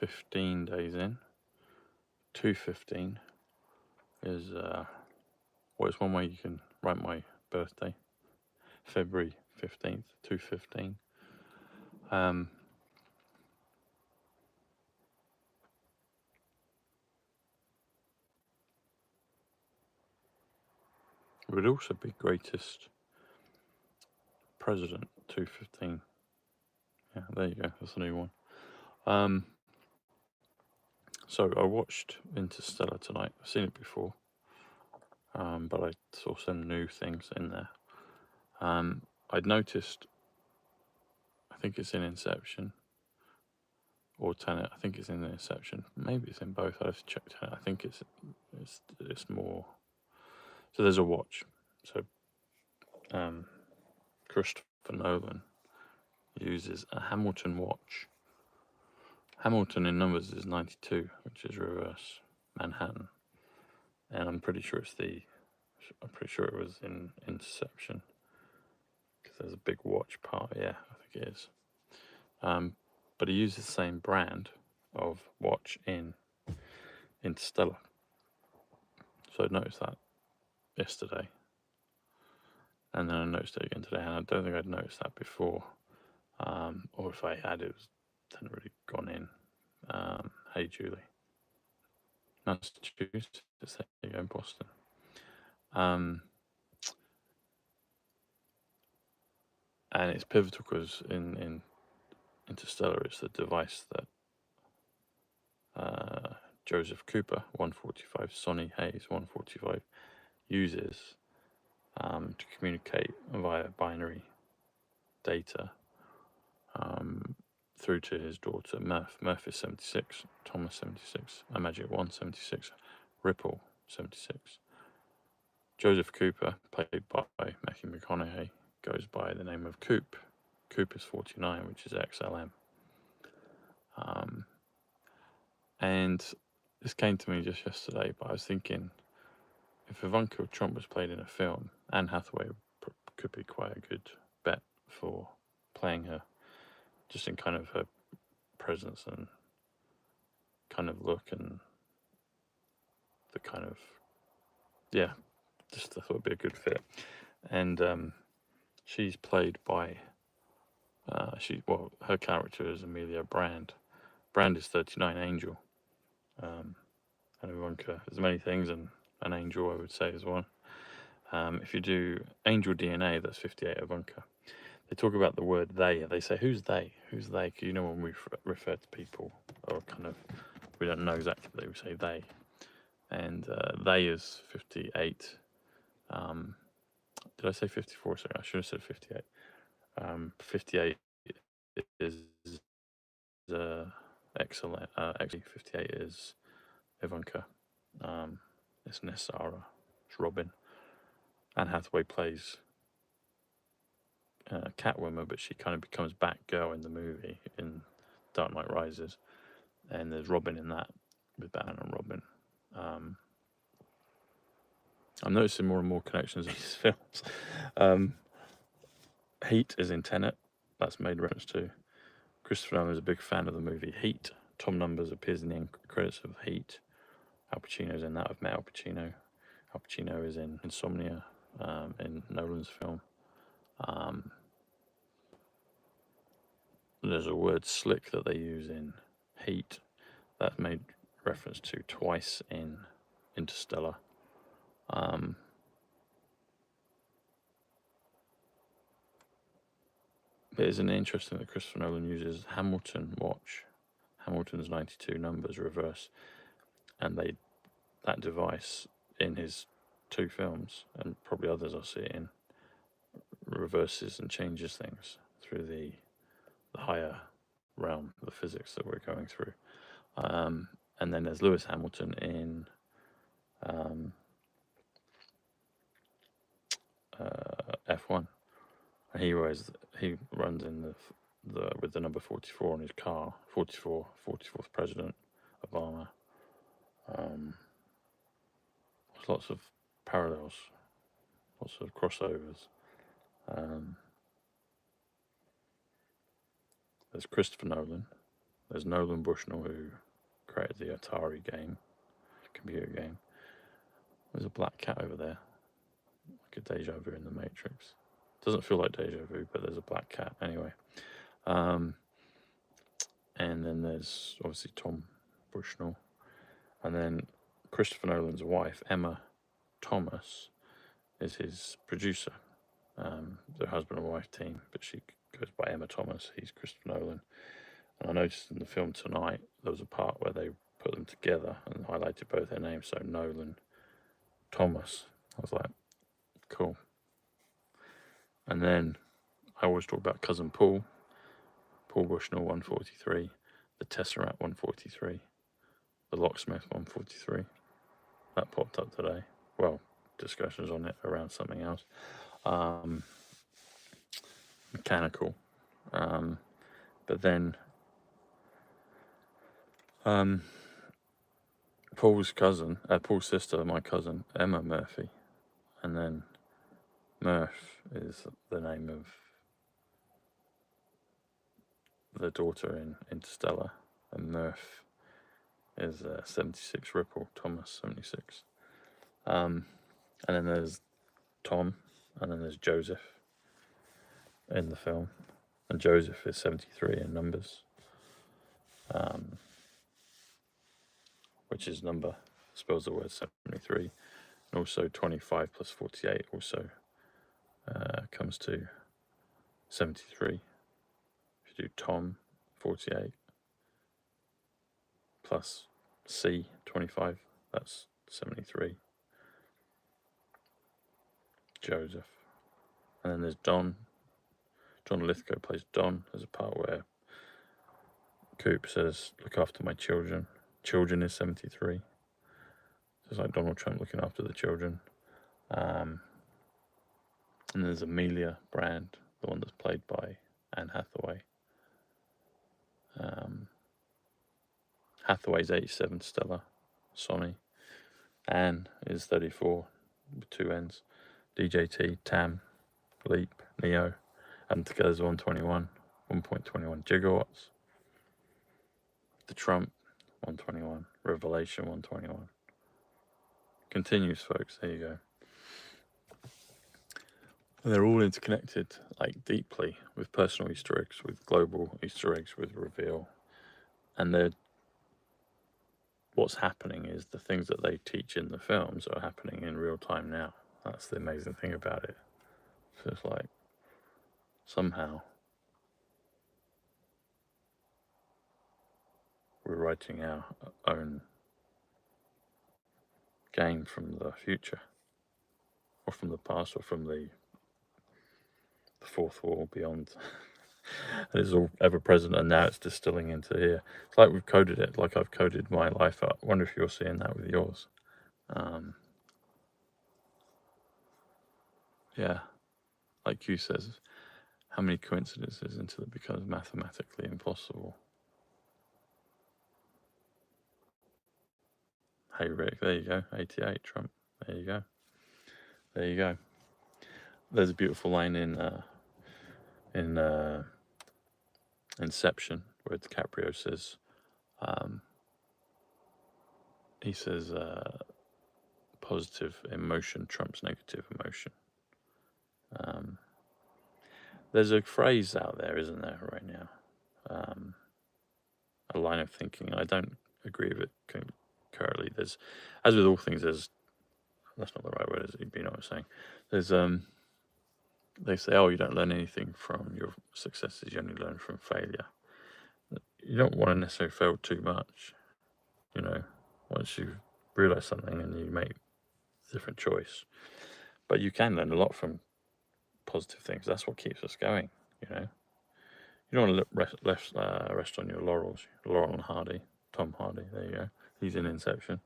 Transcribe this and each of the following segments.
15 days in. 215 is well, it's one way you can write my birthday, February 15th, 215. It would also be greatest president, 215. Yeah, there you go. That's a new one. So I watched Interstellar tonight. I've seen it before, but I saw some new things in there. I'd noticed, I think it's in Inception or Tenet. I think it's in Inception. Maybe it's in both. I'd have to check Tenet. I think it's more. So there's a watch. So Christopher Nolan uses a Hamilton watch. Hamilton in numbers is 92, which is reverse Manhattan, and I'm pretty sure it was in Inception because there's a big watch part. Yeah, I think it is. But he uses the same brand of watch in Interstellar. So I noticed that yesterday, and then I noticed it again today, and I don't think I'd noticed that before, or if I had, it hadn't really gone in. Hey Julie, Massachusetts, there you go, in Boston. And it's pivotal because in Interstellar, it's the device that Joseph Cooper, 145, Sonny Hayes, 145, uses to communicate via binary data through to his daughter Murph. Murph is 76, Thomas 76, Magic 1 76, Ripple 76. Joseph Cooper, played by Matthew McConaughey, goes by the name of Coop. Coop is 49, which is XLM. And this came to me just yesterday, but I was thinking, if Ivanka Trump was played in a film, Anne Hathaway could be quite a good bet for playing her, just in kind of her presence and kind of look and the kind of, yeah, just I thought it'd be a good fit. And she's played by, her character is Amelia Brand. Brand is 39, Angel. And Ivanka is many things, and an angel, I would say, is one. If you do angel DNA, that's 58 Ivanka. They talk about the word they. They say, who's they? Who's they? Because you know when we refer to people, or kind of, we don't know exactly, but we say they. And they is 58. Did I say 54? Sorry, I should have said 58. 58 is excellent. Actually, 58 is Ivanka. It's Nessara. It's Robin. Anne Hathaway plays Catwoman, but she kind of becomes Batgirl in the movie in Dark Knight Rises, and there's Robin in that with Batman and Robin. I'm noticing more and more connections in these films. Heat is in Tenet. That's made reference to. Christopher Nolan is a big fan of the movie Heat. Tom Numbers appears in the end credits of Heat. Al Pacino's in that. I've met Al Pacino. Al Pacino is in Insomnia, in Nolan's film. There's a word slick that they use in Heat that's made reference to twice in Interstellar. But isn't it interesting that Christopher Nolan uses Hamilton watch, Hamilton's 92 numbers reverse, and that device in his two films, and probably others I'll see it in, reverses and changes things through the higher realm, the physics that we're going through. And then there's Lewis Hamilton in F1. He runs in the with the number 44 on his car. 44, 44th President Obama. There's lots of parallels, lots of crossovers. There's Christopher Nolan, There's Nolan Bushnell, who created the Atari game, computer game. There's a black cat over there, like a deja vu in the Matrix. Doesn't feel like deja vu, but there's a black cat anyway. And then there's obviously Tom Bushnell, and then Christopher Nolan's wife, Emma Thomas, is his producer. They're husband and wife team, but she goes by Emma Thomas. He's Christopher Nolan. And I noticed in the film tonight there was a part where they put them together and highlighted both their names, so Nolan Thomas. I was like, cool. And then I always talk about cousin Paul Bushnell 143, the Tesseract 143, the Locksmith 143. That popped up today. Well, discussions on it around something else. Mechanical. But then Paul's sister, my cousin, Emma Murphy. And then Murph is the name of the daughter in InterSTELLAR. And Murph is 76 Ripple, Thomas 76. And then there's Tom, and then there's Joseph in the film. And Joseph is 73 in numbers. Which is number, spells the word 73. And also 25 plus 48 also comes to 73. If you do Tom, 48, plus C, 25, that's 73. Joseph. And then there's Don. John Lithgow plays Don. There's a part where Coop says, "Look after my children." Children is 73. So it's like Donald Trump looking after the children. And there's Amelia Brand, the one that's played by Anne Hathaway. Hathaway's 87, Stellar, Sonny. Anne is 34, with 2 N's. DJT, Tam, Leap, Neo, and together's 121 gigawatts. The Trump, 121. Revelation, 121. Continues, folks. There you go. They're all interconnected, like deeply, with personal Easter eggs, with global Easter eggs, with reveal. And what's happening is the things that they teach in the films are happening in real time now. That's the amazing thing about it. So it's like, somehow, we're writing our own game from the future, or from the past, or from the fourth wall beyond. And it's all ever present, and now it's distilling into here. It's like we've coded it, like I've coded my life up. I wonder if you're seeing that with yours. Yeah, like Q says, how many coincidences until it becomes mathematically impossible? Hey Rick, there you go. 88 Trump. There you go. There you go. There's a beautiful line in Inception where DiCaprio says, he says, positive emotion trumps negative emotion. There's a phrase out there, isn't there, right now? A line of thinking. I don't agree with it currently. There's, as with all things, that's not the right word, is it? You know what I'm saying? There's, they say, oh, you don't learn anything from your successes, you only learn from failure. You don't want to necessarily fail too much, you know, once you realize something and you make a different choice. But you can learn a lot from positive things. That's what keeps us going, you know. You don't want to rest on your laurels. Laurel and Hardy, Tom Hardy, there you go. He's in Inception.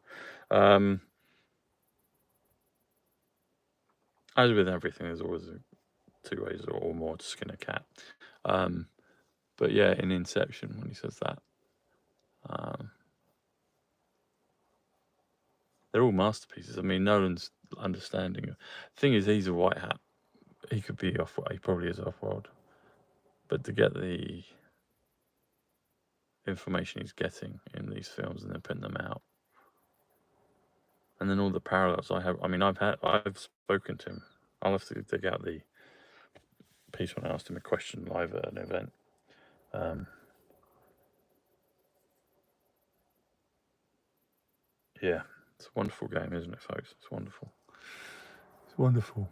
As with everything, there's always 2 ways or more to skin a cat. But yeah, in Inception, when he says that, they're all masterpieces. I mean, Nolan's understanding. The thing is, he's a white hat. He could be off. He probably is off-world. But to get the information he's getting in these films and then putting them out. And then all the parallels I have. I mean, I've spoken to him. I'll have to dig out the piece when I asked him a question live at an event. Yeah, it's a wonderful game, isn't it, folks? It's wonderful. It's wonderful.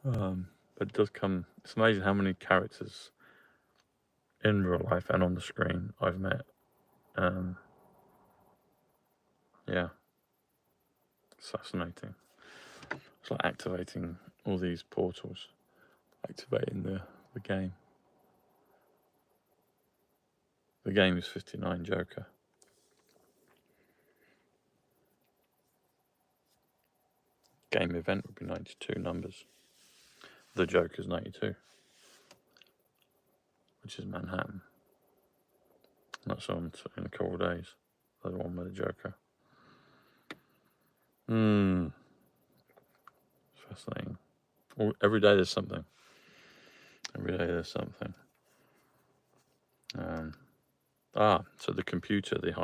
But it does come. It's amazing how many characters in real life and on the screen I've met. Yeah, it's fascinating. It's like activating all these portals, activating the game. The game is 59 Joker. Game event would be 92 numbers. The Joker's 92, which is Manhattan. And that's on in a couple of days. The one with the Joker. It's fascinating. Every day there's something. Every day there's something. So the computer, the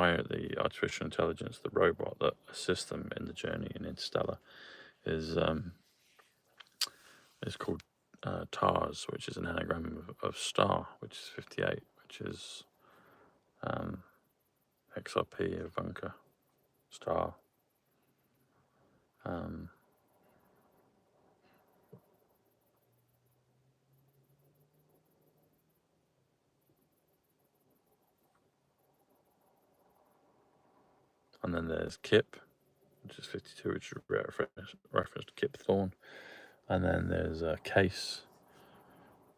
artificial intelligence, the robot that assists them in the journey in Interstellar is called TARS, which is an anagram of star, which is 58, which is XRP, Ivanka, star. And then there's Kip, which is 52, which is reference to Kip Thorne. And then there's Case.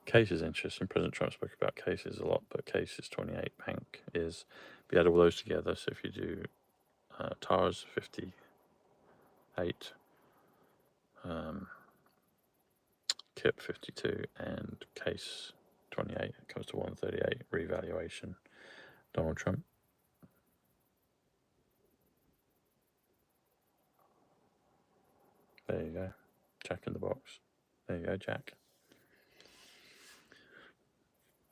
Case is interesting. President Trump spoke about cases a lot, but Case is 28. Pank is, if you add all those together, so if you do TARS 58, Kip 52, and Case 28, it comes to 138, revaluation, Donald Trump. There you go. Jack in the box. There you go, Jack.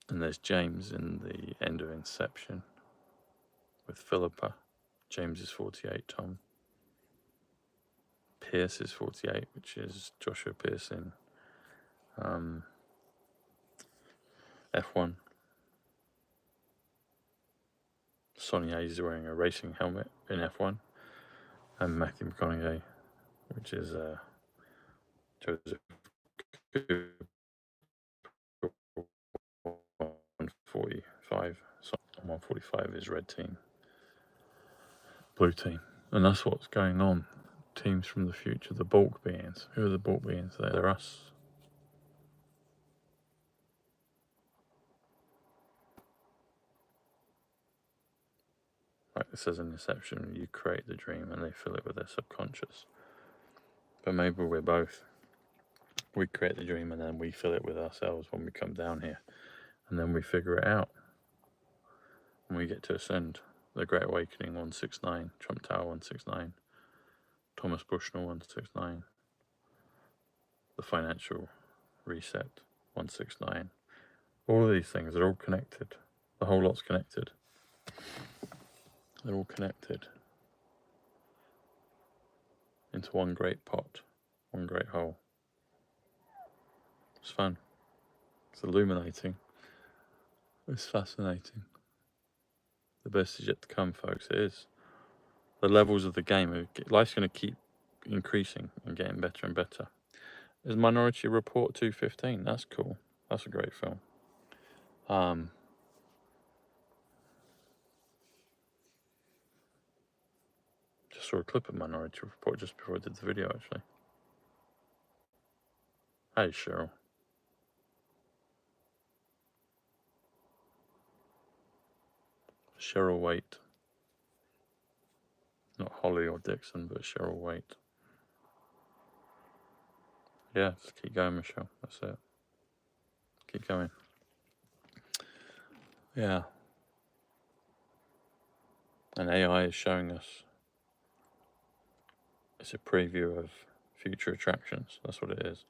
And there's James in the end of Inception with Philippa. James is 48, Tom. Pierce is 48, which is Joshua Pierce in F1. Sonia is wearing a racing helmet in F1. And Matthew McConaughey, which is Joseph 145. So 145 is red team, blue team. And that's what's going on. Teams from the future, the bulk beings. Who are the bulk beings? They're us. Like it says in Inception, you create the dream and they fill it with their subconscious. But maybe we're both. We create the dream and then we fill it with ourselves when we come down here. And then we figure it out. And we get to ascend. The Great Awakening 169, Trump Tower 169, Thomas Bushnell 169, the Financial Reset 169. All of these things are all connected. The whole lot's connected. They're all connected into one great pot, one great whole. It's fun. It's illuminating. It's fascinating. The best is yet to come, folks. It is. The levels of the game, life's going to keep increasing and getting better and better. There's Minority Report 215. That's cool. That's a great film. Just saw a clip of Minority Report just before I did the video, actually. Hey, Cheryl. Cheryl Waite. Not Holly or Dixon, but Cheryl Waite. Yeah, just keep going, Michelle. That's it. Keep going. Yeah. And AI is showing us. It's a preview of future attractions. That's what it is.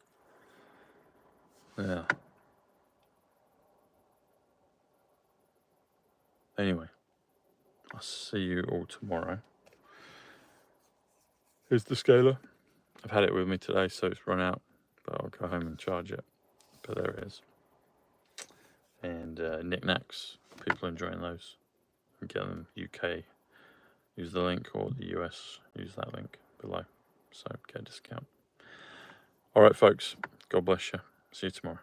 Yeah. Anyway, I'll see you all tomorrow. Here's the scaler. I've had it with me today, so it's run out, but I'll go home and charge it. But there it is. And knickknacks, people enjoying those. And get them UK, use the link, or the US, use that link below. So get a discount. All right, folks, God bless you. See you tomorrow.